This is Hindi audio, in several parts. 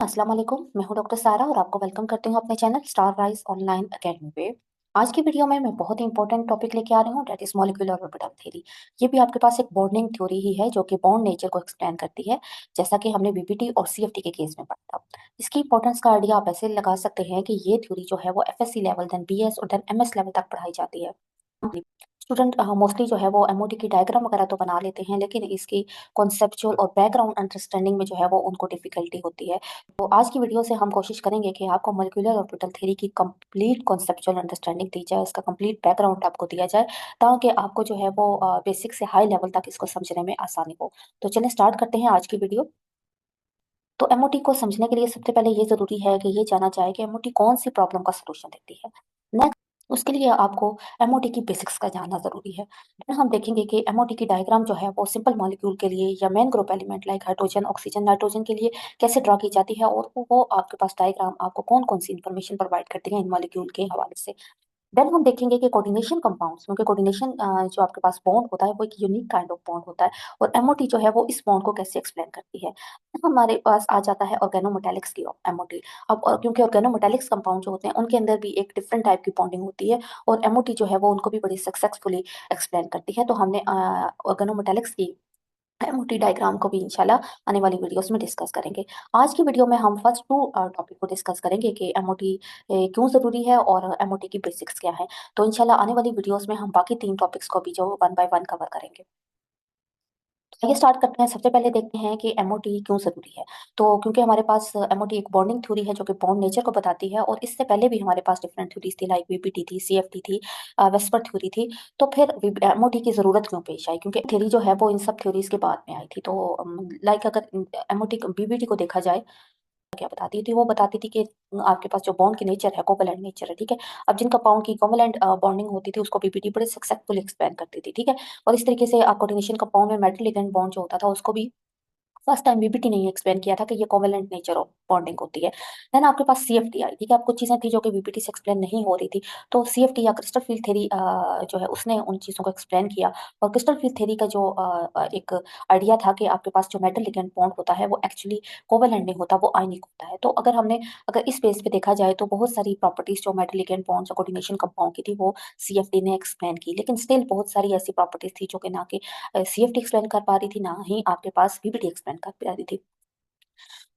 अस्सलाम वालेकुम, मैं हूं डॉक्टर सारा और आपको वेलकम करती हूं अपने channel star rise online academy पे। आज की वीडियो में मैं बहुत ही इंपॉर्टेंट टॉपिक लेके आ रही हूं, that is molecular orbital theory. ये भी आपके पास एक बॉन्डिंग थ्योरी ही है जो कि बॉन्ड नेचर को एक्सप्लेन करती है, जैसा कि हमने बीपीटी और सीएफटी के केस में पढ़ा था। इसकी इंपॉर्टेंस का आइडिया आप ऐसे लगा सकते हैं कि ये थ्योरी जो है वो एफएससी लेवल, देन बीएस और देन एमएस लेवल तक पढ़ाई जाती है। स्टूडेंट मोस्टली जो है वो एमओटी की डायग्राम वगैरह तो बना लेते हैं, लेकिन इसकी कॉन्सेप्चुअल और बैकग्राउंड अंडरस्टैंडिंग में जो है वो उनको डिफिकल्टी होती है। तो आज की वीडियो से हम कोशिश करेंगे कि आपको मॉलिक्यूलर ऑर्बिटल थ्योरी की कंप्लीट कॉन्सेप्चुअल अंडरस्टैंडिंग दी जाए, इसका कंप्लीट बैकग्राउंड आपको दिया जाए, ताकि आपको जो है वो बेसिक से हाई लेवल तक इसको समझने में आसानी हो। तो चलिए स्टार्ट करते हैं आज की वीडियो। तो एमओटी को समझने के लिए सबसे पहले ये जरूरी है कि ये जाना जाए कि एमओटी कौन सी प्रॉब्लम का सलूशन देती है। नेक्स्ट, उसके लिए आपको एमओटी की बेसिक्स का जानना जरूरी है। फिर हम देखेंगे कि एमओटी की डायग्राम जो है वो सिंपल मॉलिक्यूल के लिए या main group element like hydrogen, oxygen, nitrogen के लिए कैसे ड्रॉ की जाती है, और वो आपके पास डायग्राम आपको कौन कौन सी इन्फॉर्मेशन प्रोवाइड करती है इन मॉलिक्यूल के हवाले से। देन हम देखेंगे कि कोऑर्डिनेशन कंपाउंड्स, क्योंकि कोऑर्डिनेशन जो आपके पास बॉन्ड होता है वो एक यूनिक काइंड ऑफ बॉन्ड होता है, और एमओटी जो है वो इस बॉन्ड को कैसे एक्सप्लेन करती है। हमारे पास आ जाता है ऑर्गेनोमेटेलिक्स की एमओटी। अब क्योंकि ऑर्गेनोमेटेलिक्स कंपाउंड जो होते हैं उनके अंदर भी एक डिफरेंट टाइप की बॉन्डिंग होती है, और एमओटी जो है वो उनको भी बड़ी सक्सेसफुली एक्सप्लेन करती है। तो हमने ऑर्गेनोमेटेलिक्स की एमओटी डायग्राम को भी इंशाल्लाह आने वाली वीडियोस में डिस्कस करेंगे। आज की वीडियो में हम फर्स्ट टू टॉपिक को डिस्कस करेंगे कि एमओटी क्यों ज़रूरी है और एमओटी की बेसिक्स क्या है। तो इंशाल्लाह आने वाली वीडियोस में हम बाकी 3 टॉपिक्स को भी जो वन बाय वन कवर करेंगे। आइए स्टार्ट करते हैं। सबसे पहले देखते हैं कि एमओटी क्यों ज़रूरी है। तो क्योंकि हमारे पास एमओटी एक बॉन्डिंग थ्योरी है जो कि बॉन्ड नेचर को बताती है, और इससे पहले भी हमारे पास डिफरेंट थ्योरीज थी, लाइक वीपीटी थी, सीएफटी थी, वेस्पर थ्योरी थी। तो फिर एमओटी की ज़रूरत क्यों पेश आई, क्योंकि थ्योरी जो है वो इन सब थ्योरीज के बाद में आई थी। तो लाइक अगर एमओटी बीबीटी को देखा जाए, क्या बताती थी, वो बताती थी कि आपके पास जो बॉन्ड की नेचर है कोवेलेंट नेचर है, ठीक है। अब जिन कंपाउंड की कोवेलेंट बॉन्डिंग होती थी उसको पीपीटी बड़े सक्सेसफुली एक्सप्लेन करती थी, ठीक है। और इस तरीके से कोऑर्डिनेशन कंपाउंड में मेटल लिगेंड बॉन्ड जो होता था उसको भी फर्स्ट टाइम बीबीटी ने एक्सप्लेन किया था कि ये कोवेलेंट नेचर ऑफ बॉन्डिंग होती है। देन आपके पास सीएफटी आई, ठीक है। अब कुछ चीजें थी जो कि बीबीटी से एक्सप्लेन नहीं हो रही थी, तो सीएफटी या क्रिस्टल फील्ड थ्योरी जो है उसने उन चीजों को एक्सप्लेन किया। और क्रिस्टल फील्ड थ्योरी का जो एक आइडिया था कि आपके पास जो मेटल लिगेंड बॉन्ड होता है वो एक्चुअली कोवेलेंट नहीं होता, वो आयनिक होता है। तो अगर इस बेस पे देखा जाए तो बहुत सारी प्रॉपर्टीज जो मेटल लिगेंड बॉन्ड्स और कोऑर्डिनेशन कंपाउंड की थी वो सीएफटी ने एक्सप्लेन की, लेकिन स्टिल बहुत सारी ऐसी प्रॉपर्टीज थी जो कि ना कि सीएफटी एक्सप्लेन कर पा रही थी, ना ही आपके पास बीबीटी एक्सप्लेन कर पा रही थी।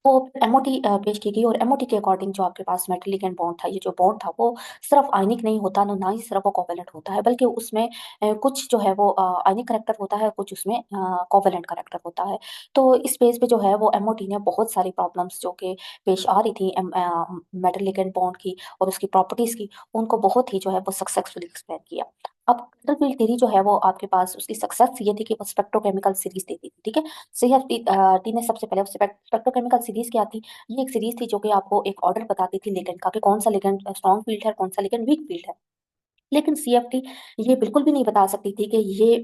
तो एमओटी पेश की गई, और एमओटी के अकॉर्डिंग जो आपके पास मेटल लिगेंड बॉन्ड था, ये जो बॉन्ड था वो सिर्फ आयनिक नहीं होता, ना ही सिर्फ वो कोवेलेंट होता है, बल्कि उसमें कुछ जो है वो आयनिक करेक्टर होता है, कुछ उसमें कोवेलेंट करेक्टर होता है। तो इस बेस पे जो है वो एमओटी ने बहुत सारी प्रॉब्लम्स जो कि पेश आ रही थी मेटल लिगेंड बॉन्ड की और उसकी प्रॉपर्टीज की, उनको बहुत ही जो है वो सक्सेसफुली एक्सप्लेन किया। अब क्रिस्टल फील्ड थ्योरी जो है वो आपके पास उसकी सक्सेस ये थी कि वो स्पेक्ट्रोकेमिकल सीरीज देती थी, ठीक है। सीएफटी टी ने सबसे पहले स्पेक्ट्रोकेमिकल सीरीज क्या थी। ये एक सीरीज थी जो कि आपको एक ऑर्डर बताती थी लिगेंड का, कि कौन सा लिगेंड स्ट्रॉन्ग फील्ड है, कौन सा लिगेंड वीक फील्ड है। लेकिन सीएफटी ये बिल्कुल भी नहीं बता सकती थी कि ये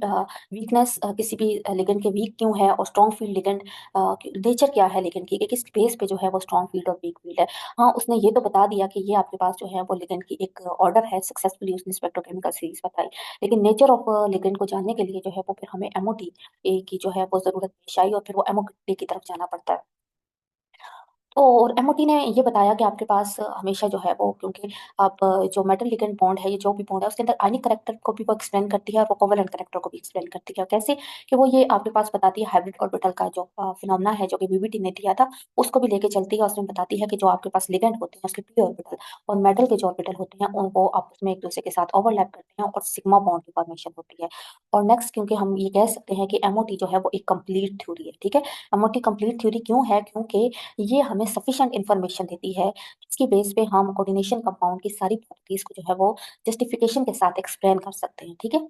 वीकनेस किसी भी लिगेंड के वीक क्यों है, और स्ट्रॉन्ग फील्ड लिगेंड नेचर क्या है लिगेंड की, कि किस बेस पे जो है वो स्ट्रॉन्ग फील्ड और वीक फील्ड है। हाँ, उसने ये तो बता दिया कि ये आपके पास जो है वो लिगेंड की एक ऑर्डर है, सक्सेसफुली उसने स्पेक्ट्रोकेमिकल सीरीज बताई। लेकिन नेचर ऑफ लिगेंड को जानने के लिए जो है वो फिर हमें एमओटी की जो है वो जरूरत पेश आई, और फिर वो एमओटी की तरफ जाना पड़ता है। तो और एमओटी ने ये बताया कि आपके पास हमेशा जो है वो, क्योंकि आप जो मेटल लिगेंड बॉन्ड है, ये जो भी बॉन्ड है उसके अंदर आयनिक करेक्टर को भी वो एक्सप्लेन करती है और वो कोवेलेंट करेक्टर को भी एक्सप्लेन करती है। कैसे, कि वो ये आपके पास बताती है हाइब्रिड ऑर्बिटल का जो फिनोमेना है जो कि बीबीटी ने दिया था, उसको भी लेके चलती है। उसमें बताती है कि जो आपके पास लिगेंड होते हैं उसके पी ऑर्बिटल और मेटल के जो ऑर्बिटल होते हैं वो आपस में एक दूसरे के साथ ओवरलैप करते हैं और सिग्मा बॉन्ड की फॉर्मेशन होती है। और नेक्स्ट, क्योंकि हम ये कह सकते हैं कि एमओटी जो है वो एक कंप्लीट थ्योरी है, ठीक है। एमओटी कंप्लीट थ्योरी क्यों है, क्योंकि ये हमें सफिशिएंट इन्फॉर्मेशन देती है जिसकी बेस पे हम कोऑर्डिनेशन कंपाउंड की सारी प्रॉपर्टीज को जो है वो जस्टिफिकेशन के साथ एक्सप्लेन कर सकते हैं, ठीक है।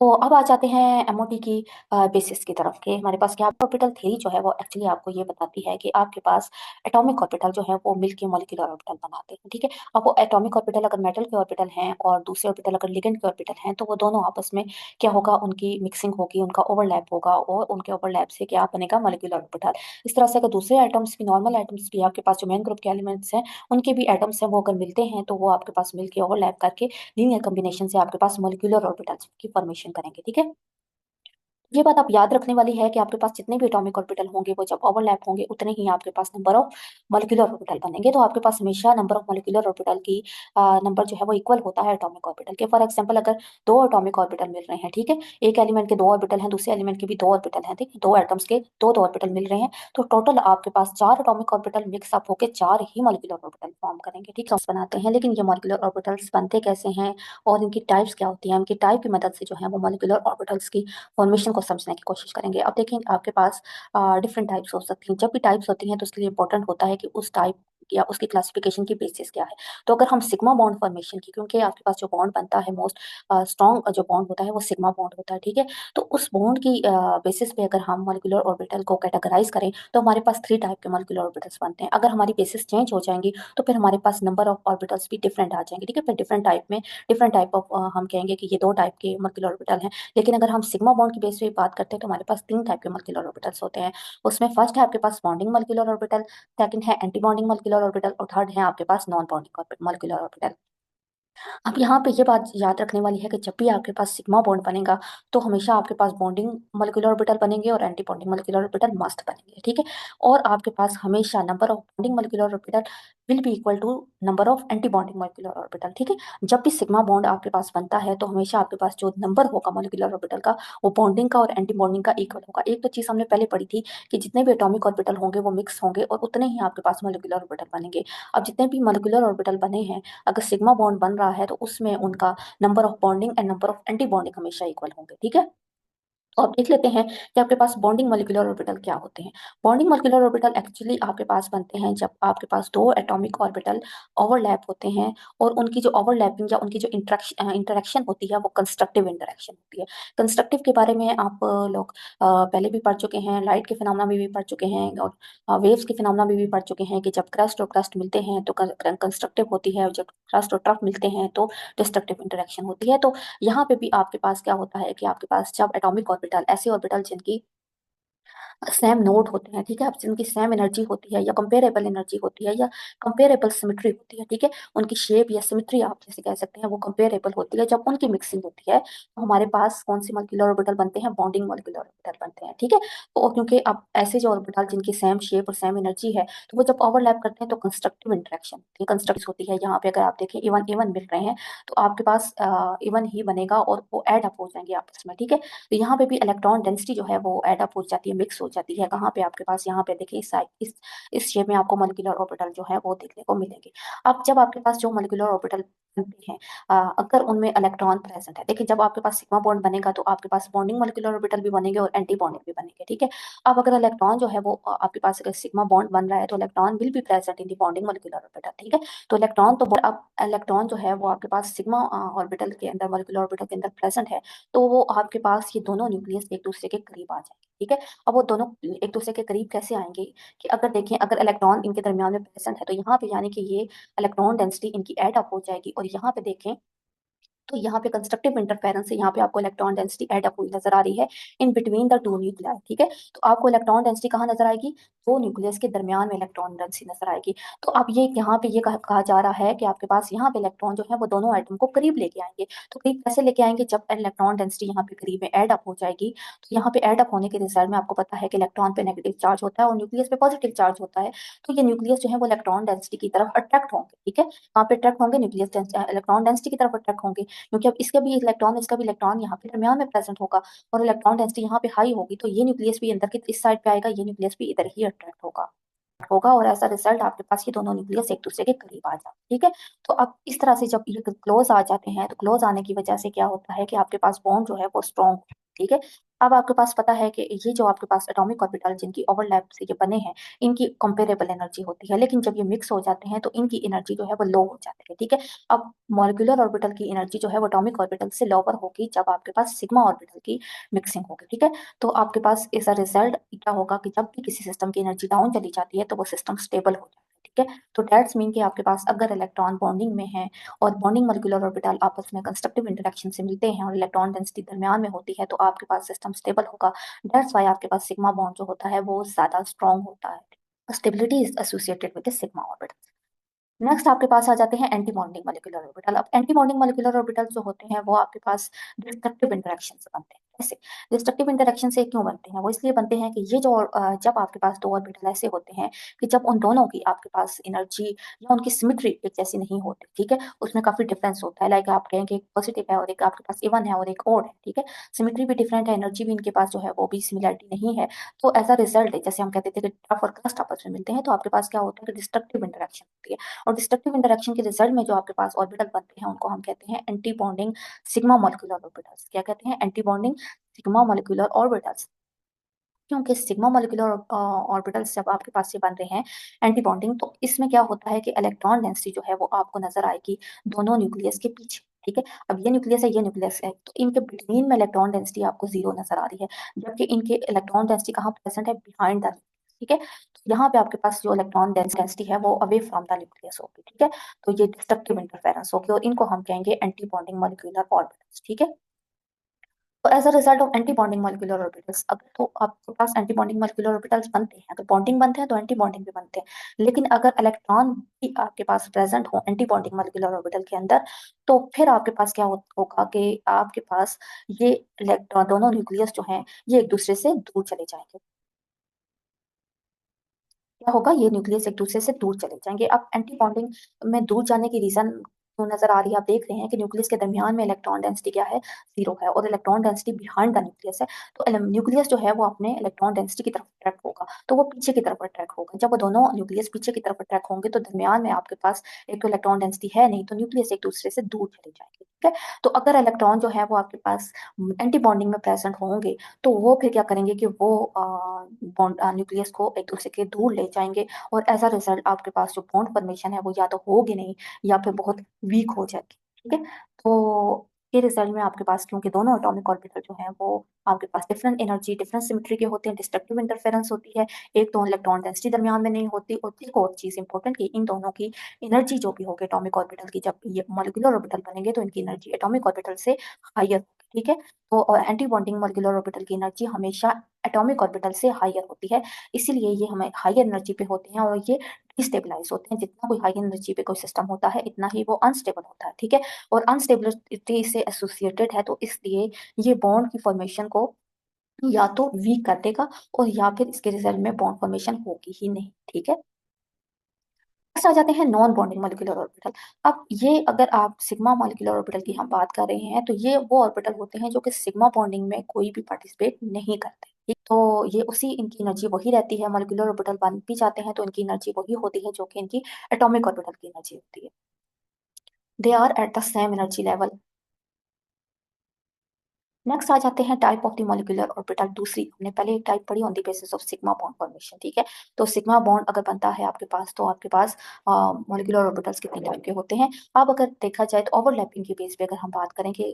तो अब आ जाते हैं एमओटी की बेसिस की तरफ, के हमारे पास क्या ऑर्बिटल थ्योरी जो है वो एक्चुअली आपको ये बताती है कि आपके पास एटॉमिक ऑर्बिटल जो है वो मिलके मॉलिक्यूलर ऑर्बिटल बनाते हैं, ठीक है। अब वो एटॉमिक ऑर्बिटल अगर मेटल के ऑर्बिटल हैं और दूसरे ऑर्बिटल अगर लिगेंड के ऑर्बिटल हैं, तो वो दोनों आपस में क्या होगा, उनकी मिक्सिंग होगी, उनका ओवरलैप होगा, और उनके ओवरलैप से क्या बनेगा, मॉलिक्यूलर ऑर्बिटल। इस तरह से अगर दूसरे एटम्स भी, नॉर्मल एटम्स भी, आपके पास जो मेन ग्रुप के एलिमेंट्स हैं उनके भी एटम्स हैं, वो अगर मिलते हैं तो वो आपके पास मिलके ओवरलैप करके लीनियर कॉम्बिनेशन से आपके पास मॉलिक्यूलर ऑर्बिटल्स की फॉर्मेशन करेंगे, ठीक है। ये बात आप याद रखने वाली है कि आपके पास जितने भी एटॉमिक ऑर्बिटल होंगे वो जब ओवरलैप होंगे उतने ही आपके पास नंबर ऑफ मॉलिक्यूलर ऑर्बिटल बनेंगे। तो आपके पास हमेशा नंबर ऑफ मॉलिक्यूलर ऑर्बिटल की नंबर जो है वो इक्वल होता है एटॉमिक ऑर्बिटल के। फॉर एग्जांपल अगर दो एटॉमिक ऑर्बिटल मिल रहे हैं, ठीक है, एक एलिमेंट के दो ऑर्बिटल हैं, दूसरे एलिमेंट के भी दो ऑर्बिटल हैं, ठीक है, दो एटम्स के दो दो ऑर्बिटल मिल रहे हैं, तो टोटल आपके पास चार एटॉमिक ऑर्बिटल मिक्सअप होकर चार ही मॉलिक्यूलर ऑर्बिटल फॉर्म करेंगे, ठीक है, बनाते हैं। लेकिन ये मॉलिक्यूलर ऑर्बिटल्स बनते कैसे हैं और इनकी टाइप्स क्या होती हैं, इनकी टाइप की मदद से जो है वो मॉलिक्यूलर ऑर्बिटल्स की फॉर्मेशन को समझने की कोशिश करेंगे। अब देखिए आपके पास डिफरेंट टाइप्स हो सकती हैं। जब भी टाइप्स होती हैं तो उसके लिए इंपॉर्टेंट होता है कि उस टाइप या उसकी क्लासिफिकेशन की बेसिस क्या है। तो अगर हम सिग्मा बॉन्ड फॉर्मेशन की, क्योंकि आपके पास जो बॉन्ड बनता है मोस्ट स्ट्रॉन्ग जो बॉन्ड होता है वो सिग्मा बॉन्ड होता है, ठीक है, तो उस बॉन्ड की बेसिस पे अगर हम मॉलिक्यूलर ऑर्बिटल को कैटेगराइज करें तो हमारे पास थ्री टाइप के मॉलिक्यूलर ऑर्बिटल्स बनते हैं। अगर हमारी बेसिस चेंज हो जाएंगी तो फिर हमारे पास नंबर ऑफ ऑर्बिटल्स भी डिफरेंट आ जाएंगे, ठीक है, फिर डिफरेंट टाइप में डिफरेंट टाइप ऑफ हम कहेंगे कि ये दो टाइप के मॉलिक्यूलर ऑर्बिटल हैं। लेकिन अगर हम सिग्मा बॉन्ड की बेस पे बात करते हैं तो हमारे पास तीन टाइप के मॉलिक्यूलर ऑर्बिटल्स होते हैं। उसमें फर्स्ट है आपके पास बॉन्डिंग मॉलिक्यूलर ऑर्बिटल, सेकंड है एंटी बॉन्डिंग मॉलिक्यूलर ऑर्बिटल और थर्ड है आपके पास नॉन बॉन्डिंग मॉलिक्यूलर ऑर्बिटल। अब यहाँ पे ये बात याद रखने वाली है कि जब भी आपके पास सिग्मा बॉन्ड बनेगा तो हमेशा आपके पास बॉन्डिंग मॉलिक्यूलर ऑर्बिटल बनेंगे और anti bonding molecular orbital must बनेंगे, ठीक है, और आपके पास हमेशा number of bonding molecular orbital will be equal to number of anti bonding molecular orbital, ठीक है। जब भी सिग्मा बॉन्ड आपके पास बनता है तो हमेशा आपके पास जो नंबर होगा मॉलिक्यूलर ऑर्बिटल का वो बॉन्डिंग का और एंटी बॉन्डिंग का इक्वल होगा। एक तो चीज हमने पहले पढ़ी थी कि जितने भी एटॉमिक ऑर्बिटल होंगे वो मिक्स होंगे और उतने ही आपके पास मॉलिक्यूलर ऑर्बिटल बनेंगे। अब जितने भी मॉलिक्यूलर ऑर्बिटल बने हैं, अगर सिग्मा बॉन्ड बन रहा है तो उसमें उनका number of bonding and number of anti bonding हमेशा इक्वल होंगे, ठीक है। तो आप देख लेते हैं कि आपके पास बॉन्डिंग मॉलिक्यूलर ऑर्बिटल क्या होते हैं। बॉन्डिंग मॉलिक्यूलर ऑर्बिटल एक्चुअली आपके पास बनते हैं जब आपके पास दो एटॉमिक ऑर्बिटल ओवरलैप होते हैं और उनकी जो ओवरलैपिंग या उनकी जो इंटरेक्शन होती है वो कंस्ट्रक्टिव इंटरेक्शन होती है। कंस्ट्रक्टिव के बारे में आप लोग पहले भी पढ़ चुके हैं, लाइट के फिनोमेना में भी पढ़ चुके हैं और वेव्स के फिनोमेना में भी पढ़ चुके हैं कि जब क्रस्ट और क्रस्ट मिलते हैं तो कंस्ट्रक्टिव होती है और जब क्रस्ट और ट्रफ मिलते हैं तो डिस्ट्रक्टिव इंटरेक्शन होती है। तो यहाँ पे भी आपके पास क्या होता है कि आपके पास जब एटॉमिक ऑर्बिटल, ऐसे ऑर्बिटल जिनकी सेम नोड होते हैं, ठीक है, अब जिनकी सेम एनर्जी होती है या कंपेरेबल एनर्जी होती है या कंपेरेबल सिमेट्री होती है, ठीक है, उनकी शेप या सिमेट्री आप जैसे कह सकते हैं वो कंपेरेबल होती है, जब उनकी मिक्सिंग होती है तो हमारे पास कौन सी मॉलिक्यूलर ऑर्बिटल बनते हैं, बॉन्डिंग मॉलिक्यूलर ऑर्बिटल बनते हैं, ठीक है। तो क्योंकि अब ऐसे जो ऑर्बिटल जिनकी सेम शेप और सेम एनर्जी है तो वो जब ओवरलैप करते हैं तो कंस्ट्रक्टिव इंटरेक्शन कंस्ट्रक्ट होती है। यहाँ पे अगर आप देखें इवन इवन मिल रहे हैं तो आपके पास इवन ही बनेगा और वो एड अप हो जाएंगे आपस में, ठीक है। तो यहाँ पे भी इलेक्ट्रॉन डेंसिटी जो है वो एड अप हो जाती है, मिक्स हो जाती है। कहाँ पे आपके पास, यहाँ पे देखिए इस शेप में आपको मॉलिक्यूलर ऑर्बिटल जो है वो देखने को मिलेंगे। अब जब आपके पास जो मॉलिक्यूलर ऑर्बिटल बनते हैं अगर उनमें इलेक्ट्रॉन प्रेजेंट है, देखिए जब आपके पास सिग्मा बॉन्ड बनेगा तो आपके पास बॉन्डिंग मॉलिक्यूलर ऑर्बिटल भी बनेंगे और एंटी बॉन्डिंग भी बनेंगे, ठीक है। अब अगर इलेक्ट्रॉन जो है वो आपके पास अगर सिग्मा बॉन्ड बन रहा है तो electron will be present in the bonding molecular orbital, ठीक है। तो इलेक्ट्रॉन तो अब इलेक्ट्रॉन जो है वो आपके पास सिग्मा ऑर्बिटल के अंदर, मॉलिक्यूलर ऑर्बिटल के अंदर प्रेजेंट है, तो वो आपके पास ये दोनों न्यूक्लियस एक दूसरे के करीब आ जाएंगे, ठीक है। अब वो दोनों एक दूसरे के करीब कैसे आएंगे कि अगर देखें अगर इलेक्ट्रॉन इनके दरमियान में प्रेजेंट है तो यहाँ पे यानी कि ये इलेक्ट्रॉन डेंसिटी इनकी ऐड अप हो जाएगी और यहाँ पे देखें तो यहाँ पे कंस्ट्रक्टिव इंटरफेरेंस से यहाँ पे आपको इलेक्ट्रॉन डेंसिटी ऐड अप हुई नजर आ रही है in between the two nuclei, ठीक है। तो आपको इलेक्ट्रॉन डेंसिटी कहाँ नजर आएगी, दो न्यूक्लियस के दरमियान में इलेक्ट्रॉन डेंसिटी नजर आएगी। तो अब ये यहाँ पे ये कहा जा रहा है कि आपके पास यहाँ पे इलेक्ट्रॉन जो है वो दोनों एटम को करीब लेके आएंगे। तो करीब कैसे लेके आएंगे, जब इलेक्ट्रॉन डेंसिटी यहाँ पे करीब में ऐड अप हो जाएगी तो यहाँ पे ऐड अप होने के रिजल्ट में आपको पता है कि इलेक्ट्रॉन पे नेगेटिव चार्ज होता है और न्यूक्लियस पे पॉजिटिव चार्ज होता है। तो ये न्यूक्लियस जो है वो इलेक्ट्रॉन डेंसिटी की तरफ अट्रैक्ट होंगे, ठीक है, कहाँ पे अट्रैक्ट होंगे, न्यूक्लियस इलेक्ट्रॉन डेंसिटी की तरफ अट्रैक्ट होंगे, क्योंकि अब इसका भी इलेक्ट्रॉन इसका भी इलेक्ट्रॉन यहाँ पे दरमियान में प्रेजेंट होगा और इलेक्ट्रॉन डेंसिटी यहाँ पे हाई होगी तो ये न्यूक्लियस भी अंदर की इस साइड पे आएगा, ये न्यूक्लियस भी इधर ही अट्रैक्ट होगा और ऐसा रिजल्ट आपके पास ये दोनों न्यूक्लियस एक दूसरे के करीब आ जाए, ठीक है। तो अब इस तरह से जब ये क्लोज आ जाते हैं तो क्लोज आने की वजह से क्या होता है कि आपके पास बॉन्ड जो है वो स्ट्रॉन्ग, ठीक है। अब आपके पास पता है कि ये जो आपके पास एटॉमिक ऑर्बिटल जिनकी ओवरलैप से ये बने हैं इनकी कंपेरेबल एनर्जी होती है, लेकिन जब ये मिक्स हो जाते हैं तो इनकी एनर्जी जो है वो लो हो जाती है, ठीक है। अब मॉलिक्यूलर ऑर्बिटल की एनर्जी जो है वो एटॉमिक ऑर्बिटल से लोअर होगी जब आपके पास सिग्मा ऑर्बिटल की मिक्सिंग होगी, ठीक है। तो आपके पास एज अ रिजल्ट क्या होगा कि जब भी किसी सिस्टम की एनर्जी डाउन चली जाती है तो वो सिस्टम स्टेबल हो जाता है, ठीक है। तो दैट्स मीन कि आपके पास अगर इलेक्ट्रॉन बॉन्डिंग में है और बॉन्डिंग मॉलिक्यूलर ऑर्बिटल आपस में कंस्ट्रक्टिव इंटरेक्शन से मिलते हैं और इलेक्ट्रॉन डेंसिटी दरमियान में होती है तो आपके पास सिस्टम स्टेबल होगा। दैट्स वाई आपके पास सिग्मा बॉन्ड जो होता है वो ज्यादा स्ट्रॉन्ग होता है। Stability is associated with the sigma orbital. Next आपके पास आ जाते हैं एंटी बॉन्डिंग मॉलिक्यूलर ऑर्बिटल। अब एंटी बॉन्डिंग मॉलिक्यूलर ऑर्बिटल जो होते हैं वो आपके पास डिस्ट्रक्टिव इंटरेक्शन से बनते हैं। ऐसे डिस्ट्रक्टिव इंटरेक्शन से क्यों बनते हैं? वो इसलिए बनते हैं कि ये जो जब आपके पास दो ऑर्बिटल ऐसे होते हैं कि जब उन दोनों की आपके पास एनर्जी या उनकी सिमेट्री एक जैसी नहीं होती, ठीक है, उसमें काफी डिफरेंस होता है। लाइक आप कहें कि एक पॉजिटिव है और एक आपके पास इवन है और एक ओड है, ठीक है, सिमेट्री भी डिफरेंट है, एनर्जी भी इनके पास जो है वो भी सिमिलरिटी नहीं है। तो एज अ रिजल्ट जैसे हम कहते थे कि टफ और क्रस्ट आपस में मिलते हैं, तो आपके पास क्या होता है कि डिस्ट्रक्टिव इंटरेक्शन होती है। और डिस्ट्रक्टिव इंटरेक्शन के रिजल्ट में जो आपके पास ऑर्बिटल बनते हैं उनको हम कहते हैं anti bonding sigma molecular orbitals. क्या कहते हैं? Anti bonding sigma molecular orbitals. क्योंकि सिग्मा मॉलिक्यूलर ऑर्बिटल्स जब आपके पास ये बन रहे हैं एंटी बॉन्डिंग, तो इसमें क्या होता है कि इलेक्ट्रॉन डेंसिटी जो है वो आपको नजर आएगी दोनों न्यूक्लियस के पीछे, ठीक है। अब ये न्यूक्लियस है, ये न्यूक्लियस है, तो इनके बिटवीन में इलेक्ट्रॉन डेंसिटी आपको जीरो नजर आ रही है, जबकि इनके इलेक्ट्रॉन डेंसिटी कहाँ प्रेजेंट है? बिहाइंड द, ठीक है। तो यहाँ पे आपके पास जो इलेक्ट्रॉन डेंसिटी है वो अवे फ्रॉम द न्यूक्लियस होगी, ठीक है। तो ये डिस्ट्रक्टिव इंटरफेरेंस होगी और इनको हम कहेंगे एंटी बॉन्डिंग मॉलिक्यूलर ऑर्बिटल्स, ठीक है। तो as a result of anti bonding molecular orbitals, अगर तो आपके पास एंटी बॉन्डिंग मॉलिक्यूलर ऑर्बिटल्स बनते हैं, अगर बॉन्डिंग बनते हैं तो एंटी बॉन्डिंग भी बनते हैं, लेकिन अगर इलेक्ट्रॉन भी आपके पास प्रेजेंट हो एंटी बॉन्डिंग मॉलिक्यूलर ऑर्बिटल के अंदर, तो फिर आपके पास क्या होगा कि आपके पास ये इलेक्ट्रॉन दोनों न्यूक्लियस जो हैं ये एक दूसरे से दूर चले जाएंगे। क्या होगा? ये न्यूक्लियस एक दूसरे से दूर चले जाएंगे। अब एंटी बॉन्डिंग में दूर जाने की रीजन क्यों नजर आ रही है? आप देख रहे हैं कि न्यूक्लियस के दरमियान में इलेक्ट्रॉन डेंसिटी क्या है? जीरो है, और electron density behind the nucleus है। तो न्यूक्लियस जो है वो अपने इलेक्ट्रॉन डेंसिटी की तरफ अट्रैक्ट होगा, तो वो पीछे की तरफ अट्रैक्ट होगा। जब वो दोनों न्यूक्लियस पीछे की तरफ अट्रैक्ट होंगे तो दरमियान में आपके पास एक तो इलेक्ट्रॉन डेंसिटी है नहीं, तो न्यूक्लियस एक दूसरे से दूर चले जाएंगे, ठीक है। तो अगर इलेक्ट्रॉन जो है वो आपके पास एंटी बॉन्डिंग में प्रेजेंट होंगे, तो वो फिर क्या करेंगे कि वो बॉन्ड न्यूक्लियस को एक दूसरे के दूर ले जाएंगे, और एज अ रिजल्ट आपके पास जो बॉन्ड फॉर्मेशन है वो या तो होगी नहीं या फिर बहुत वीक हो जाएगी, ठीक है। तो ये रिजल्ट में आपके पास क्योंकि दोनों एटॉमिक ऑर्बिटल जो है वो आपके पास डिफरेंट एनर्जी डिफरेंट सिमेट्री के होते हैं, डिस्ट्रक्टिव इंटरफेरेंस होती है, एक तो इलेक्ट्रॉन डेंसिटी दरमियान में नहीं होती, और एक और चीज इंपॉर्टेंट कि इन दोनों की एनर्जी जो भी होगी एटॉमिक ऑर्बिटल की, जब ये मॉलिक्यूलर ऑर्बिटल बनेंगे तो इनकी एनर्जी एटॉमिक ऑर्बिटल से हायर, ठीक है। तो एंटी बॉन्डिंग मॉलिक्यूलर ऑर्बिटल की एनर्जी हमेशा एटॉमिक ऑर्बिटल से हायर होती है, इसीलिए ये हमें हायर एनर्जी पे होते हैं और ये डिस्टेबलाइज होते हैं। जितना कोई हाई एनर्जी पे कोई सिस्टम होता है इतना ही वो अनस्टेबल होता है, ठीक है। और अनस्टेबिलिटी से एसोसिएटेड है, तो इसलिए ये बॉन्ड की फॉर्मेशन को या तो वीक कर देगा और या फिर इसके रिजल्ट में बॉन्ड फॉर्मेशन होगी ही नहीं, ठीक है। नेक्स्ट आ जाते हैं नॉन बॉन्डिंग मॉलिक्यूलर ऑर्बिटल। अब ये अगर आप सिग्मा मॉलिक्यूलर ऑर्बिटल की हम बात कर रहे हैं, तो ये वो ऑर्बिटल होते हैं जो कि सिग्मा बॉन्डिंग में कोई भी पार्टिसिपेट नहीं करते, ठीक? तो ये उसी इनकी एनर्जी वही रहती है, मॉलिक्यूलर ऑर्बिटल बन भी जाते हैं तो इनकी एनर्जी वही होती है जो कि इनकी एटॉमिक ऑर्बिटल की एनर्जी होती है। They are at the same energy level. Next आ जाते हैं type of the molecular orbital. दूसरी हमने पहले एक टाइप पढ़ी on the basis of sigma bond formation, ठीक है। तो सिग्मा बॉन्ड अगर बनता है आपके पास, तो आपके पास मॉलिक्यूलर ऑर्बिटल्स कितने टाइप के होते हैं? अब अगर देखा जाए तो ओवरलैपिंग के बेस पे अगर हम बात करें कि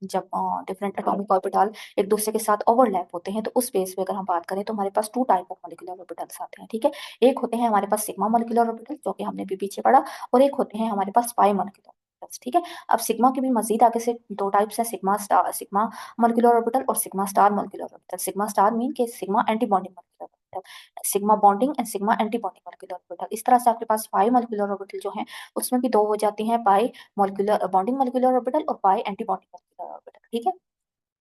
जब डिफरेंट एटॉमिक ऑर्बिटल एक दूसरे के साथ ओवरलैप होते हैं, तो उस बेस पे अगर हम बात करें तो हमारे पास two type of molecular orbitals आते हैं, ठीक है। एक होते हैं हमारे पास सिग्मा मॉलिक्यूलर ऑर्बिटल जो कि हमने भी पीछे पढ़ा, और एक होते हैं हमारे पास पाई मॉलिक्यूलर ऑर्बिटल्स, ठीक है। अब सिग्मा के भी मजीद आगे से दो टाइप्स हैं, sigma star sigma molecular orbital और sigma star molecular orbital. Sigma star mean के sigma anti bonding molecular orbital, sigma bonding and sigma anti bonding molecular orbital. इस तरह से आपके पास पाई मॉलिक्यूलर ऑर्बिटल जो है उसमें भी दो हो जाती हैं, पाई मॉलिक्यूलर बॉन्डिंग मॉलिक्यूलर ऑर्बिटल और पाई एंटी बॉन्डिंग मॉलिक्यूलर ऑर्बिटल, ठीक है।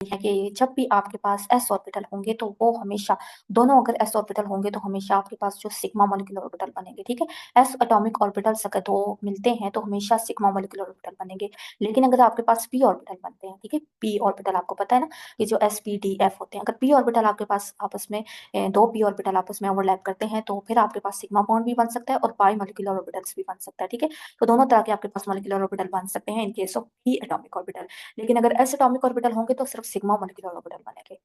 है कि जब भी आपके पास एस ऑर्बिटल होंगे तो वो हमेशा, दोनों अगर एस ऑर्बिटल होंगे तो हमेशा आपके पास जो सिग्मा मॉलिक्यूलर ऑर्बिटल बनेंगे, ठीक है। एस एटॉमिक ऑर्बिटल्स अगर दो मिलते हैं तो हमेशा सिग्मा मॉलिक्यूलर ऑर्बिटल बनेंगे। लेकिन अगर आपके पास पी ऑर्बिटल बनते हैं, ठीक है, पी ऑर्बिटल आपको पता है ना कि जो एस पी डी एफ होते हैं, अगर पी ऑर्बिटल आपके पास आपस में दो पी ऑर्बिटल आपस में ओवरलैप करते हैं तो फिर आपके पास सिग्मा बॉन्ड भी बन सकता है और पाई मॉलिक्यूलर ऑर्बिटल्स भी बन सकता है, ठीक है। तो दोनों तरह के आपके पास मॉलिक्यूलर ऑर्बिटल बन सकते हैं in case of P atomic orbital. लेकिन अगर एस एटॉमिक ऑर्बिटल होंगे तो सिर्फ सिग्मा मॉलिक्यूलर ऑर्बिटल बनेंगे।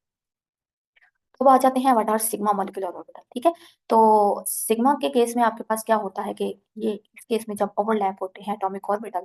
तो अब आ जाते हैं what are sigma molecular orbital, ठीक है। तो सिग्मा के केस में आपके पास क्या होता है कि ये इस केस में जब ओवरलैप होते हैं एटॉमिक ऑर्बिटल,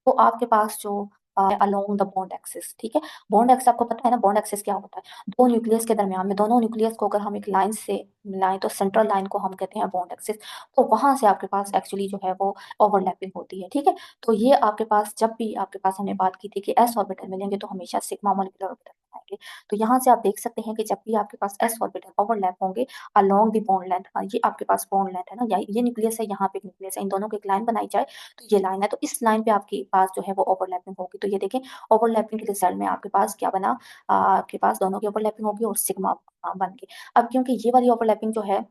तो आपके पास जो अलोंग द बॉन्ड एक्सिस, ठीक है। बॉन्ड एक्सिस आपको पता है ना, बॉन्ड एक्सिस क्या होता है? दो न्यूक्लियस के दरमियान में, दोनों न्यूक्लियस को अगर हम एक लाइन से मिलाएं तो सेंट्रल लाइन को हम कहते हैं बॉन्ड एक्सिस। तो वहां से आपके पास एक्चुअली जो है वो ओवरलैपिंग होती है, ठीक है। तो ये आपके पास जब भी आपके पास, हमने बात की थी कि एस ऑर्बिटल मिलेंगे तो हमेशा सिग्मा मोलिकुलर ऑर्बिटल बनाएंगे। तो यहाँ से आप देख सकते हैं कि जब भी आपके पास एस ऑर्बिटल ओवरलैप होंगे अलोंग द बॉन्ड लेंथ, ये आपके पास बॉन्ड लेंथ है ना, ये न्यूक्लियस है, यहाँ पे न्यूक्लियस है, इन दोनों की एक लाइन बनाई जाए तो ये लाइन है, तो इस लाइन पे आपके पास जो है वो ओवरलैपिंग होगी। तो ये देखें, ओवरलैपिंग के रिजल्ट में आपके पास क्या बना, आपके पास दोनों की ओवरलैपिंग होगी और सिग्मा बन गई। अब क्योंकि ये वाली ओवरलैपिंग जो है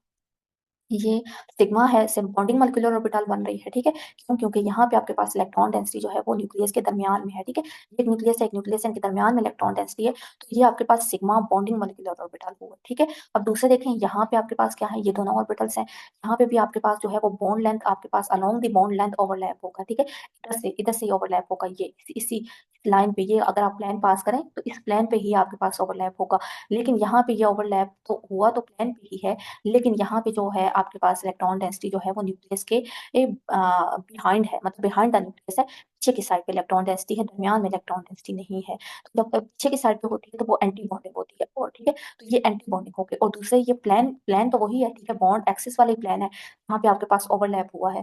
ये सिग्मा है, सिर्फ बॉन्डिंग मॉलिक्यूलर ऑर्बिटल बन रही है, ठीक है। क्यों? क्योंकि यहाँ पे आपके पास इलेक्ट्रॉन डेंसिटी जो है वो न्यूक्लियस के दरमियान में है, ठीक है। एक न्यूक्लियस है, एक न्यूक्लियस है, इनके दरमियान में इलेक्ट्रॉन डेंसिटी है, तो ये आपके पास सिग्मा बॉन्डिंग मॉलिक्यूलर ऑर्बिटल हुआ, ठीक है। अब दूसरे देखें, यहाँ पे आपके पास क्या है, ये दोनों ऑर्बिटल्स हैं, यहाँ पे भी आपके पास जो है वो बॉन्ड लेंथ आपके पास along the bond length overlap होगा, ठीक है। इधर से ओवरलैप होगा, ये इसी लाइन पे, ये अगर आप प्लेन पास करें तो इस प्लेन पे ही आपके पास ओवरलैप होगा। लेकिन यहाँ पे ये ओवरलैप तो हुआ तो प्लेन पे ही है, लेकिन यहाँ पे जो है आपके पास इलेक्ट्रॉन डेंसिटी जो है वो न्यूक्लियस के बिहाइंड है, मतलब बिहाइंड द न्यूक्लियस है, पीछे की साइड पे इलेक्ट्रॉन डेंसिटी है, दरमियान में इलेक्ट्रॉन डेंसिटी नहीं है। तो जब पीछे की साइड पे होती है तो वो एंटी बॉन्डिंग होती है, और ठीक है, तो ये एंटी बॉन्डिंग हो गई। और दूसरे ये प्लेन प्लेन तो वही है, ठीक है, बॉन्ड एक्सिस वाली प्लेन है, यहाँ पे आपके पास ओवरलैप हुआ है।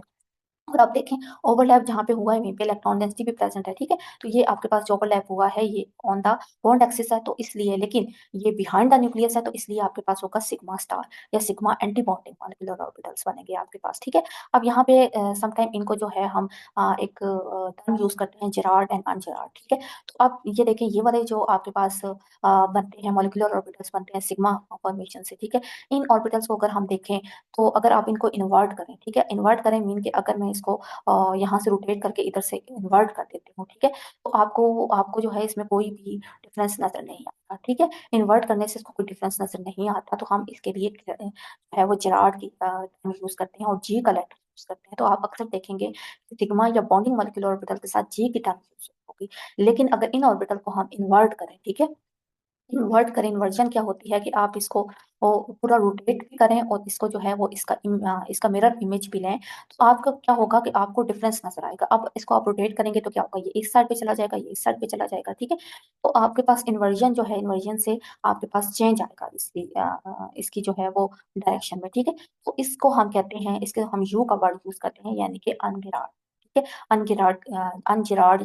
और आप देखें, ओवरलैप जहाँ पे हुआ है वहीं पे इलेक्ट्रॉन डेंसिटी भी प्रेजेंट है, ठीक है। तो ये आपके पास जो ओवरलैप हुआ है ये ऑन द बॉन्ड एक्सिस है तो इसलिए, लेकिन ये बिहाइंड द न्यूक्लियस है तो इसलिए आपके पास होगा सिग्मा स्टार या sigma anti bonding molecular orbitals बनेंगे आपके पास, ठीक है। अब यहाँ पे समटाइम इनको जो है हम एक टर्म यूज करते हैं, जेरार्ड एंड अनजेरार्ड, ठीक है। तो अब ये देखें, ये वाले जो आपके पास बनते हैं मॉलिक्यूलर ऑर्बिटल्स बनते हैं सिग्मा फॉर्मेशन से, ठीक है। इन ऑर्बिटल्स को अगर हम देखें तो अगर आप इनको इन्वर्ट करें, ठीक है, इन्वर्ट करें मीन कि अगर मैं इसको यहाँ से रोटेट करके इधर से इन्वर्ट कर देती हूँ, ठीक है, तो आपको आपको जो है इसमें कोई भी डिफरेंस नजर नहीं आता, ठीक है। इन्वर्ट करने से इसको कोई डिफरेंस नजर नहीं आता, तो हम इसके लिए जो है वो जेरार्ड की टर्म यूज करते हैं और जी का लेटर यूज करते हैं। तो आप अक्सर देखेंगे कि सिग्मा या बॉन्डिंग मॉलिक्यूलर ऑर्बिटल के साथ जी की टर्म यूज होगी। लेकिन अगर इन ऑर्बिटल को हम इन्वर्ट करें, ठीक है, इन्वर्ट करें, इन्वर्जन क्या होती है कि आप इसको वो पूरा रोटेट भी करें और इसको जो है वो इसका मिरर इमेज भी लें, तो आपका क्या होगा कि आपको डिफरेंस नजर आएगा। अब इसको आप रोटेट करेंगे तो क्या होगा, ये इस साइड पे चला जाएगा, ये इस साइड पे चला जाएगा, ठीक है। तो आपके पास इन्वर्जन जो है, इन्वर्जन से आपके पास चेंज आएगा इसकी जो है वो डायरेक्शन में, ठीक है। तो इसको हम कहते हैं, इसके हम यू का वर्ड यूज करते हैं, यानी कि अनगिराड, ठीक है। अनगिराड या अनजिरार्ड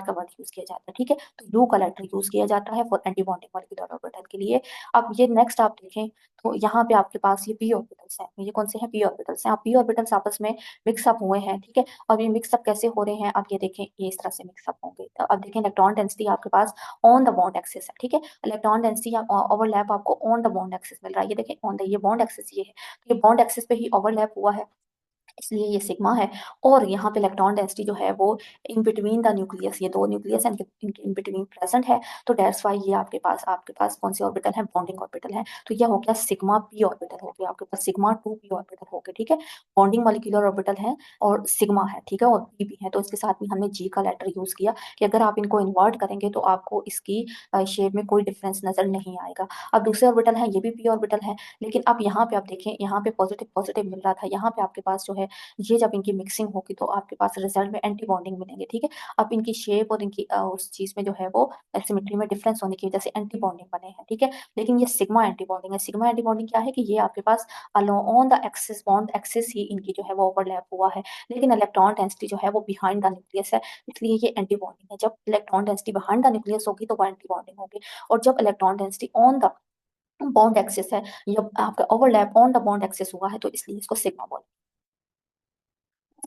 का वर्ड यूज किया जाता है, ठीक है। तो यू का लेटर यूज किया जाता है फॉर एंटीबॉन्डिंग मॉलिक्यूलर ऑर्बिटल के लिए। अब ये नेक्स्ट आप देखें तो यहाँ पे आपके पास ये पी ऑर्बिटल्स हैं, ये कौन से हैं, पी ऑर्बिटल्स हैं। अब पी ऑर्बिटल्स आपस में मिक्सअप हुए हैं, ठीक है। अब ये मिक्सअप कैसे हो रहे हैं, आप ये देखें, ये इस तरह से मिक्सअप होंगे। तो अब देखें, इलेक्ट्रॉन डेंसिटी आपके पास ऑन द बॉन्ड एक्सिस है, ठीक है। इलेक्ट्रॉन डेंसिटी ओवरलैप आपको ऑन द बॉन्ड एक्सिस मिल रहा है, ये देखें ऑन द, ये बॉन्ड एक्सिस ये है, तो ये बॉन्ड एक्सिस पे ही ओवरलैप हुआ है, इसलिए ये सिग्मा है। और यहाँ पे इलेक्ट्रॉन डेंसिटी जो है वो इन बिटवीन द न्यूक्लियस, ये दो न्यूक्लियस हैं, इनके इन बिटवीन प्रेजेंट है, तो दैट्स वाई ये आपके पास कौन से ऑर्बिटल है, बॉन्डिंग ऑर्बिटल है। तो यह हो गया सिग्मा पी ऑर्बिटल, हो गया आपके पास सिग्मा टू पी ऑर्बिटल हो गया, ठीक है। बॉन्डिंग मॉलिक्यूलर ऑर्बिटल है और सिग्मा है, ठीक है, और पी भी है, तो इसके साथ में हमने जी का लेटर यूज किया कि अगर आप इनको इन्वर्ट करेंगे तो आपको इसकी शेप में कोई डिफरेंस नजर नहीं आएगा। अब दूसरे ऑर्बिटल है, ये भी पी ऑर्बिटल है, लेकिन अब यहाँ पे आप देखें, यहाँ पे पॉजिटिव पॉजिटिव मिल रहा था, यहाँ पे आपके पास जो है ये जब इनकी मिक्सिंग होगी तो आपके पास रिजल्ट में एंटी बॉन्डिंग मिलेंगे, ठीक है। अब इनकी शेप और इनकी उस चीज में जो है वो सिमेट्री में डिफरेंस होने की वजह से एंटी बॉन्डिंग बने हैं, ठीक है। लेकिन ये सिग्मा एंटी बॉन्डिंग है। सिग्मा एंटी बॉन्डिंग क्या है कि ये आपके पास on the axis, bond axis ही इनकी जो है वो ओवरलैप हुआ है, लेकिन इलेक्ट्रॉन डेंसिटी जो है वो बिहाइंड द न्यूक्लियस है, इसलिए ये एंटी बॉन्डिंग है। जब electron density behind the nucleus होगी तो वो एंटी बॉन्डिंग होगी, और जब electron density on the bond axis है या आपका overlap on the bond axis हुआ है तो इसलिए इसको सिग्मा बोलते हैं।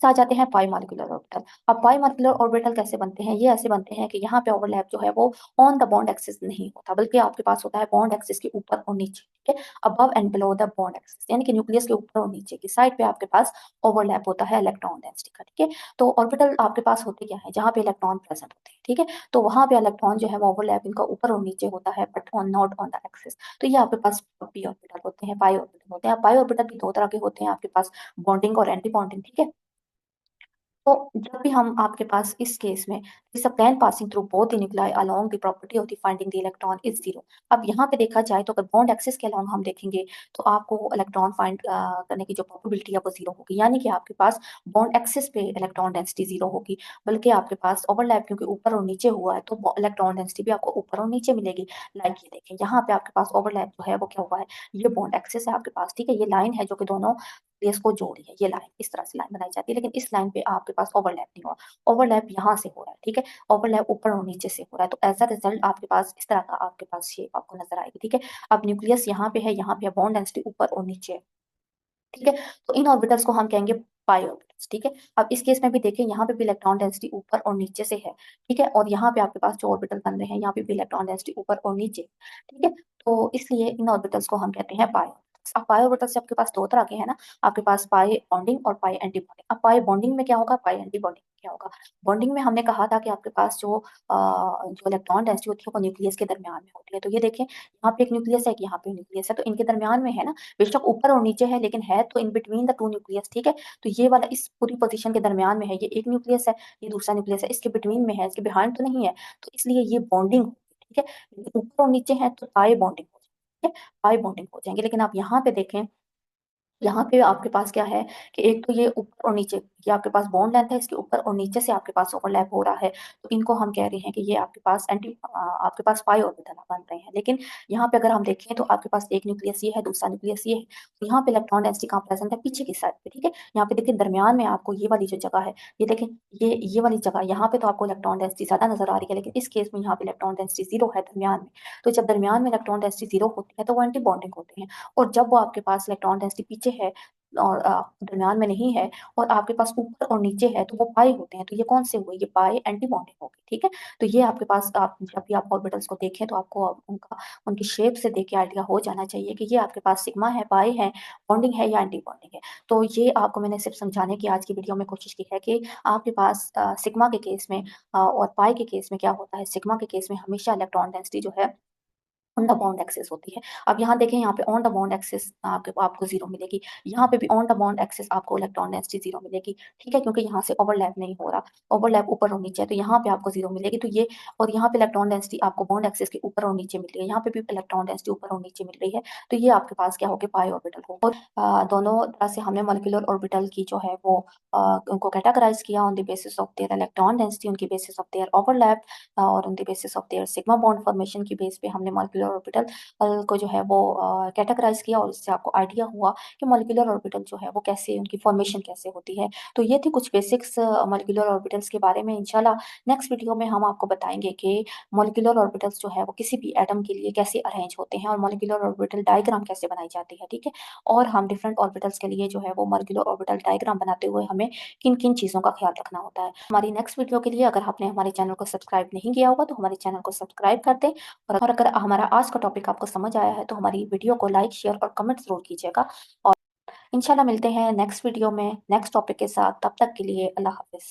आ जाते हैं पाई मॉलिक्यूलर ऑर्बिटल। अब पाई मॉलिक्यूलर ऑर्बिटल कैसे बनते हैं, ये ऐसे बनते हैं कि यहाँ पे ओवरलैप जो है वो ऑन द बॉन्ड एक्सिस नहीं होता, बल्कि आपके पास होता है बॉन्ड एक्सिस के ऊपर और नीचे, ठीक है, above and below the bond axis, यानी कि न्यूक्लियस के ऊपर और नीचे की साइड पे आपके पास ओवरलैप होता है इलेक्ट्रॉन डेंसिटी का, ठीक है। तो ऑर्बिटल आपके पास होते क्या है, जहाँ पे इलेक्ट्रॉन प्रेजेंट होते हैं, ठीक है, तो वहां पे इलेक्ट्रॉन जो है वो ओवरलैप इनका ऊपर और नीचे होता है, but on not on the axis. तो ये आपके पास पी ऑर्बिटल होते हैं, पाई ऑर्बिटल होते हैं। पाई ऑर्बिटल भी दो तरह के होते हैं आपके पास, बॉन्डिंग और एंटी बॉन्डिंग, ठीक है। तो जब भी हम आपके पास इस केस में इस plane passing through both the nuclei along the property of the finding the electron is zero. अब यहाँ पे देखा जाए तो अगर बॉन्ड एक्सिस के अलोंग हम देखेंगे तो आपको इलेक्ट्रॉन फाइंड करने की जो प्रोबेबिलिटी है वो जीरो होगी, यानी कि आपके पास बॉन्ड एक्सिस पे इलेक्ट्रॉन डेंसिटी जीरो होगी। बल्कि आपके पास ओवरलैप क्योंकि ऊपर और नीचे हुआ है तो इलेक्ट्रॉन डेंसिटी भी आपको ऊपर और नीचे मिलेगी। लाइक ये देखें यहाँ पे आपके पास ओवरलैप जो है वो क्या हुआ है, ये बॉन्ड एक्सिस है आपके पास, ठीक है, ये लाइन है जो कि दोनों प्लेस को जोड़ रही है, ये लाइन इस तरह से लाइन बनाई जाती है, लेकिन इस लाइन पे आपके पास ओवरलैप नहीं हुआ। ओवरलैप यहाँ से हो रहा है, ठीक है, ओवरलैप ऊपर और नीचे से हो रहा है, तो एज अ रिजल्ट आपके पास इस तरह का आपके पास शेप आपको नजर आएगी, ठीक है। अब न्यूक्लियस यहाँ पे है, यहाँ पे बॉन्ड डेंसिटी ऊपर और नीचे है, ठीक है। तो इन ऑर्बिटल्स को हम कहेंगे पाई ऑर्बिटल्स, ठीक है। अब इस केस में भी देखें, यहाँ पे भी इलेक्ट्रॉन डेंसिटी ऊपर और नीचे से है, ठीक है, और यहाँ पे आपके पास जो ऑर्बिटल बन रहे हैं यहाँ पे भी इलेक्ट्रॉन डेंसिटी ऊपर और नीचे, ठीक है। तो इसलिए इन ऑर्बिटल्स को हम कहते हैं पाई ऑर्बिटल्स। अब पाई ऑर्बिटल्स से आपके पास दो तरह के हैं ना, आपके पास पाई बॉन्डिंग और पाई एंटी बॉन्डिंग। अब पाई बॉन्डिंग में क्या होगा, पाई एंटी बॉन्डिंग में क्या होगा। बॉन्डिंग में हमने कहा था कि आपके पास जो इलेक्ट्रॉन डेंसिटी होती है वो न्यूक्लियस के दरमियान में होती है। तो ये देखें, यहाँ पे एक न्यूक्लियस है, यहाँ पे न्यूक्लियस है, तो इनके दरमियान में है ना, बेशक ऊपर और नीचे है लेकिन है तो in between the two nucleus, ठीक है। तो ये वाला इस पूरी पोजीशन के दरमियान में है, ये एक न्यूक्लियस है, ये दूसरा न्यूक्लियस है, इसके बिटवीन में है, इसके बिहाइंड तो नहीं है, तो इसलिए ये बॉन्डिंग होगी, ठीक है। लेकिन ऊपर और नीचे है तो पाई बॉन्डिंग हो जाएगी, ठीक है, पाई बॉन्डिंग हो जाएंगे। लेकिन आप यहाँ पे देखें, यहाँ पे आपके पास क्या है कि एक तो ये ऊपर और नीचे, ये आपके पास बॉन्ड लेंथ है, इसके ऊपर और नीचे से आपके पास ओवरलैप हो रहा है, तो इनको हम कह रहे हैं कि ये आपके पास आपके पास पाई ऑर्बिटल बन रहे हैं। लेकिन यहाँ पे अगर हम देखें तो आपके पास एक न्यूक्लियस ये है, दूसरा न्यूक्लियस ये है, तो यहाँ पे इलेक्ट्रॉन डेंसिटी कहाँ प्रेजेंट है, पीछे की साइड पे, ठीक है। यहाँ पे देखिए दरमियान में आपको ये वाली जो जगह है, ये देखें, ये वाली जगह, यहाँ पे तो आपको इलेक्ट्रॉन डेंसिटी ज्यादा नजर आ रही है, लेकिन इस केस में यहाँ पे इलेक्ट्रॉन डेंसिटी जीरो है दरमियान में। तो जब दरमियान में इलेक्ट्रॉन डेंसिटी जीरो होती है तो वो एंटी बॉन्डिंग होते हैं, और जब वो आपके पास इलेक्ट्रॉन डेंसिटी पीछे है और दरमियान में नहीं है और आपके पास ऊपर और नीचे है तो वो पाई होते हैं। तो ये कौन से हुए, ये पाई एंटी बॉन्डिंग हो गई, ठीक है। तो ये आपके पास, आप जब भी आप ऑर्बिटल्स को देखें तो आपको उनका उनकी शेप से देख के आइडिया हो जाना चाहिए कि ये आपके पास सिग्मा है, पाई है, बॉन्डिंग है या एंटी बॉन्डिंग है। तो ये आपको मैंने सिर्फ समझाने की आज की वीडियो में कोशिश की है कि आपके पास सिग्मा के केस में और पाई के केस में क्या होता है। सिग्मा के केस में हमेशा इलेक्ट्रॉन डेंसिटी जो है ऑन द बॉन्ड एक्सिस होती है। अब यहाँ देखें, यहाँ पे ऑन द बॉन्ड एक्सिस आपको जीरो मिलेगी, यहाँ पे भी ऑन द बॉन्ड एक्सिस आपको इलेक्ट्रॉन डेंसिटी जीरो मिलेगी, ठीक है, क्योंकि यहाँ से ओवरलैप नहीं हो रहा, ओवरलैप ऊपर और नीचे है, तो यहाँ पे आपको जीरो मिलेगी। तो ये, और यहाँ पे इलेक्ट्रॉन डेंसिटी आपको बॉन्ड एक्सिस के ऊपर और नीचे मिल रही है, यहाँ पे भी इलेक्ट्रॉन डेंसिटी ऊपर और नीचे मिल रही है, तो ये आपके पास क्या होगा, पाई ऑर्बिटल हो। और दोनों तरह से हमने मॉलिक्यूलर ऑर्बिटल की जो है वो उनको कैटेगराइज किया on the basis of their electron density, उनकी बेसिस ऑफ देयर ओवरलैप, और उनके basis of their sigma bond formation की बेस पे हमने मॉलिक्यूलर ऑर्बिटल को जो है वो कैटेगराइज किया, और इससे आपको आइडिया हुआ कि मॉलिक्यूलर ऑर्बिटल जो है वो कैसे, उनकी फॉर्मेशन कैसे होती है। तो ये थी कुछ बेसिक्स मॉलिक्यूलर ऑर्बिटल्स के बारे में। इंशाल्लाह नेक्स्ट वीडियो में हम आपको बताएंगे कि मॉलिक्यूलर ऑर्बिटल्स जो है वो किसी भी एटम के लिए कैसे अरेंज होते हैं और मॉलिक्यूलर ऑर्बिटल डायग्राम कैसे बनाई जाती है, ठीक है। और हम डिफरेंट ऑर्बिटल्स के लिए जो है वो मॉलिक्यूलर ऑर्बिटल डायग्राम बनाते हुए हमें किन किन चीज़ों का ख्याल रखना होता है। हमारी नेक्स्ट वीडियो के लिए अगर आपने हमारे चैनल को सब्सक्राइब नहीं किया होगा तो हमारे चैनल को सब्सक्राइब कर दें, और अगर हमारा आज का टॉपिक आपको समझ आया है तो हमारी वीडियो को लाइक, शेयर और कमेंट जरूर कीजिएगा। और इंशाल्लाह मिलते हैं नेक्स्ट वीडियो में नेक्स्ट टॉपिक के साथ, तब तक के लिए अल्लाह हाफिज।